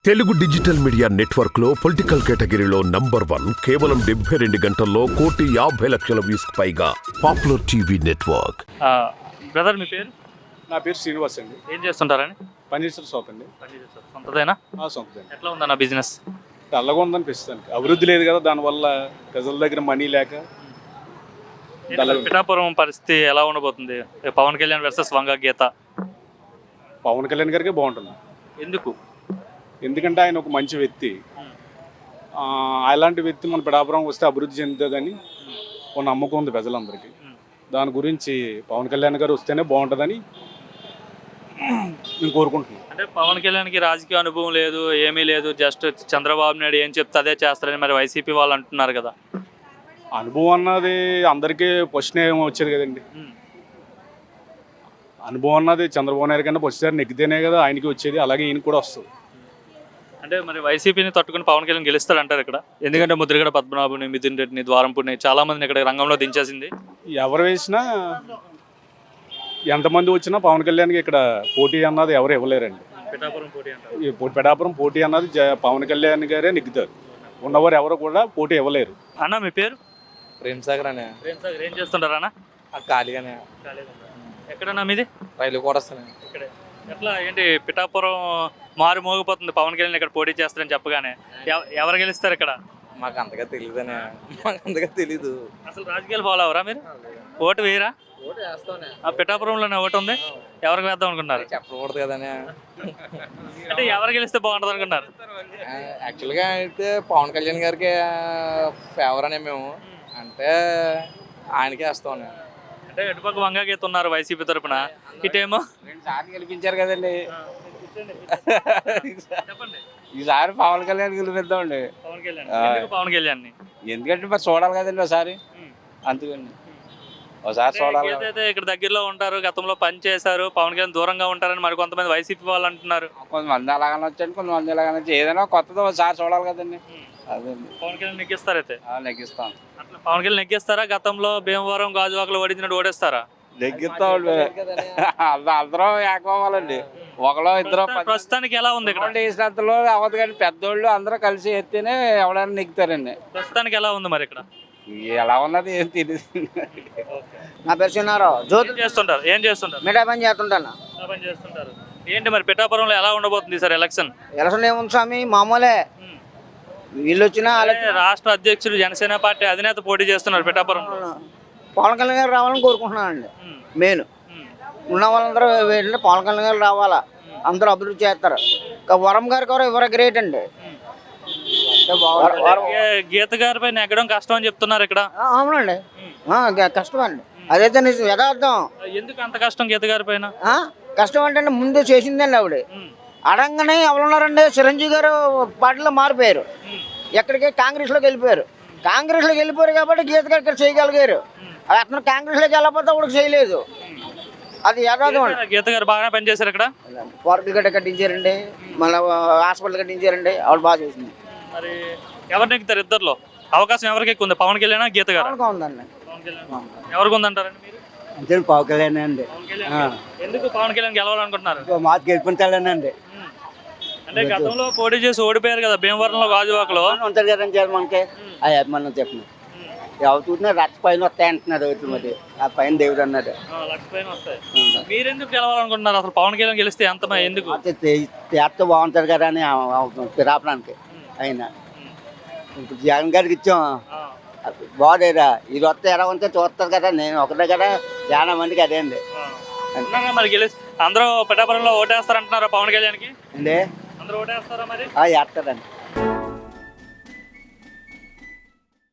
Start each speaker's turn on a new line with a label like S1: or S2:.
S1: Telugu digital media network లో political కేటగిరీలో number 1 కేవలం 72 గంటల్లో 1,50,00,000 వ్యూస్ పైగా పాపులర్ టీవీ నెట్వర్క్.
S2: బ్రదర్ మీ పేరు?
S3: నా పేరు శ్రీనివాస్ అండి.
S2: ఏం చేస్తుంటారని?
S3: పన్నీర్ షాప్ అండి.
S2: సొంతదేనా?
S3: సొంతదే.
S2: ఎట్లా ఉందన్న బిజినెస్?
S3: డల్గా ఉందనిపిస్తుంది. అభివృద్ధి లేదు కదా, దానివల్ల ప్రజల దగ్గర మనీ లేక.
S2: పిఠాపురం పరిస్థితి ఎలా ఉండబోతుంది? పవన్ కళ్యాణ్ వర్సెస్ వంగ గీత.
S3: పవన్ కళ్యాణ్ గారికి బాగుంటుంది.
S2: ఎందుకు?
S3: ఎందుకంటే ఆయన ఒక మంచి వ్యక్తి. అలాంటి వ్యక్తి మన పిఠాపురం వస్తే అభివృద్ధి చెందుతుందని ఒక నమ్మకం ఉంది ప్రజలందరికీ. దాని గురించి పవన్ కళ్యాణ్ గారు వస్తేనే బాగుంటుందని నేను కోరుకుంటున్నాను.
S2: అంటే పవన్ కళ్యాణ్కి రాజకీయ అనుభవం లేదు, ఏమీ లేదు, జస్ట్ చంద్రబాబు నాయుడు ఏం చెప్తే అదే చేస్తారని మరి వైసీపీ వాళ్ళు అంటున్నారు కదా.
S3: అనుభవం అన్నది అందరికీ ఫస్ట్ ఏమో వచ్చేది కదండి. అనుభవం అన్నది చంద్రబాబు నాయుడు కన్నా ఫస్ట్ సారి నెగ్గితేనే కదా ఆయనకి వచ్చేది, అలాగే ఈయన కూడా వస్తుంది.
S2: అంటే మరి వైసీపీని తట్టుకుని పవన్ కళ్యాణ్ గెలుస్తాడంటారు ఇక్కడ? ఎందుకంటే ముద్రగడ పద్మనాభుని, మిథున్ రెడ్డిని, ద్వారంపూడిని చాలా మందిని ఇక్కడ రంగంలో దించేసింది.
S3: ఎవరు వేసినా ఎంతమంది వచ్చినా పవన్ కళ్యాణ్కి ఇక్కడ పోటీ అన్నది ఎవరు ఇవ్వలేరండి. పిఠాపురం పోటీ అన్నది పవన్ కళ్యాణ్ గారే నెగ్గుతారు. ఉన్నవారు ఎవరు కూడా పోటీ ఇవ్వలేరు.
S2: అన్న మీ పేరు?
S4: ప్రేమ్ సాగర్ అనే.
S2: ప్రేమ్ సాగర్ ఏం చేస్తుంటారు అన్న?
S4: ఖాళీగానే.
S2: ఎక్కడన్నా మీది?
S4: రైలు కూడా వస్తాను
S2: ఇక్కడే. ఎట్లా ఏంటి పిఠాపురం మారు మోగిపోతుంది, పవన్ కళ్యాణ్ ఇక్కడ పోటీ చేస్తారని చెప్పగానే ఎవరు గెలుస్తారు ఇక్కడ?
S4: మాకు అంతగా తెలియదనే. మాకు అంతగా తెలీదు.
S2: అసలు రాజకీయాలు ఫాలో అవరా మీరు? ఓటు వేయరా? ఆ పిఠాపురంలోనే ఓటు ఉంది, ఎవరికి వేద్దాం అనుకున్నారు?
S4: చెప్పకూడదు కదనే.
S2: అంటే ఎవరు గెలిస్తే బాగుంటుంది అనుకున్నారు?
S4: యాక్చువల్గా అయితే పవన్ కళ్యాణ్ గారికి ఫేవర్ అనే మేము, అంటే ఆయనకే వేస్తాం.
S2: అంటే ఎటుపక్క వంగ గీత ఉన్నారు వైసీపీ తరఫున, ఇటేమో
S4: 2 సార్లు గెలిపించారు కదండి.
S2: చెప్పండి.
S4: ఈసారి పవన్ కళ్యాణ్ గెలిపిద్దామండి.
S2: పవన్ కళ్యాణ్
S4: ఎందుకంటే మరి చూడాలి కదండి ఒకసారి, అందుకని ఒకసారి చూడాలి.
S2: ఏదైతే ఇక్కడ దగ్గరలో ఉంటారు, గతంలో పని చేశారు, పవన్ కళ్యాణ్ దూరంగా ఉంటారని మరి కొంతమంది వైసీపీ వాళ్ళు అంటున్నారు.
S4: కొంతమంది అలాగనే వచ్చాను, కొంతమంది ఇలాగనే వచ్చి, ఏదైనా కొత్తది ఒకసారి చూడాలి కదండి. అదే
S2: పవన్ కళ్యాణ్ నెగ్గిస్తారైతే?
S4: నెగ్గిస్తాం.
S2: అట్లా పవన్ కళ్యాణ్ నెగ్గిస్తారా? గతంలో భీమవరం గాజువాకలు ఓడించినట్టు ఓడేస్తారా?
S4: నెగ్గిస్తాం. అందరం ఏకవ్వాలండి. ఒకలో ఇద్దరు.
S2: ప్రస్తుతానికి ఎలా ఉంది ఇక్కడ?
S4: వేసినంతలో అవ్వదు కానీ పెద్దోళ్ళు అందరూ కలిసి ఎత్తేనే ఎవడైనా నెగ్గుతారండి.
S2: ప్రస్తుతానికి ఎలా ఉంది మరి ఇక్కడ?
S4: ఎలా ఉన్నది ఏం తెలియదు.
S5: నా పేరు చిన్నారావు. జ్యోతి
S2: చేస్తుంటారు. ఏం చేస్తుంటారు?
S5: మిఠాయి పని చేస్తుంటాను.
S2: పని చేస్తుంటారు. ఏంటి మరి పిఠాపురంలో ఎలా ఉండబోతుంది సార్ ఎలక్షన్?
S5: ఎలక్షన్ ఏముంది స్వామి, మామూలే. వీళ్ళు వచ్చినా
S2: రాష్ట్ర అధ్యక్షుడు జనసేన పార్టీ అధినేత పోటీ చేస్తున్నారు పిఠాపురం.
S5: పవన్ కళ్యాణ్ గారు రావాలని కోరుకుంటున్నానండి. మెయిన్ ఉన్న వాళ్ళందరూ ఏంటంటే పవన్ కళ్యాణ్ గారు రావాలా, అందరూ అభివృద్ధి చేస్తారు. వరం గారు కూడా ఎవరో గ్రేట్ అండి.
S2: గీత గారి పైన ఎక్కడం కష్టం అని చెప్తున్నారు ఇక్కడ.
S5: అవునండి, కష్టం అండి. అదైతే నిజం, యథార్థం.
S2: ఎందుకు అంత కష్టం గీత గారి పైన?
S5: కష్టం అంటే ముందు చేసిందండి ఆవిడ. అడంగానే ఎవరున్నారండి, చిరంజీవి గారు పార్టీలో మారిపోయారు, ఎక్కడికి కాంగ్రెస్లోకి వెళ్ళిపోయారు. కాంగ్రెస్లోకి వెళ్ళిపోయారు కాబట్టి గీత గారు ఇక్కడ చేయగలిగారు. అతను కాంగ్రెస్లోకి వెళ్ళకపోతే అప్పుడు చేయలేదు. అది యథార్థం అండి.
S2: గీత గారు బాగా పనిచేశారు ఇక్కడ.
S5: పార్కులు గట్ట కట్టించారండి, మళ్ళీ హాస్పిటల్ కట్టించారండి, ఆవిడ బాగా చేసింది.
S2: మరి ఎవరు నెగ్గుతారు ఇద్దరులో? అవకాశం ఎవరికి ఎక్కువ ఉంది, పవన్ కళ్యాణ్ గీత గారు?
S5: ఉందండి.
S2: ఎవరికి ఉందంటారండి మీరు?
S6: అంతే పవన్ కళ్యాణ్ అండి.
S2: ఎందుకు పవన్ కళ్యాణ్ గెలవాలనుకుంటున్నారు?
S6: మాకు గెలుపుంటానండి.
S2: అంటే గతంలో పోటీ చేసి ఓడిపోయారు కదా భీమవరంలో గాజువాకలో.
S6: ఉంటారు కదండి మనకి అది అభిమానం చెప్పిన ఎవరు చూసినా రచ్చ పైన వస్తాయి అంటున్నారు. మరి ఆ పైన దేవుడు అన్నాడు.
S2: మీరెందుకు గెలవాలనుకుంటున్నారు అసలు? పవన్ కళ్యాణ్ గెలిస్తే ఎంత ఎందుకు?
S6: చేస్తే బాగుంటారు కదా అని పిరాపడానికి ఆయన. ఇప్పుడు జగన్ గారికి ఇచ్చాం, బాగుదేరా. ఇది వస్తే ఎలా ఉంటే చూస్తారు కదా, నేను ఒకటే కదా, చాలా మందికి అదే అండి.
S2: మరి అందరూ పిఠాపురంలో ఓటేస్తారంటున్నారా పవన్ కళ్యాణ్కి?
S6: అండి
S2: అందరూ ఓటేస్తారా మరి?
S6: వేస్తారండి.